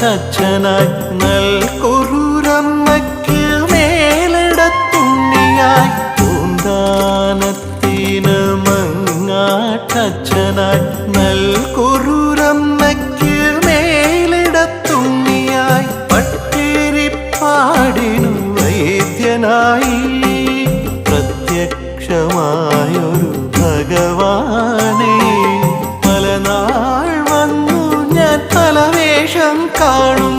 മങ്ങാട്ടച്ഛനായി നൽകുറുരമ്മയ്ക്ക് മേലിടത്തുണ്ണിയായി പൂന്താനത്തിന് മങ്ങാട്ടച്ഛനായി നൽകുറുരമ്മയ്ക്ക് മേലിടത്തുണ്ണിയായി പട്ടിരിപ്പാടിനു വൈദ്യനായി പ്രത്യക്ഷമായൊരു ഭഗവാനെ പലനാൾ വന്നു ഞാൻ പലവേഷം കാണും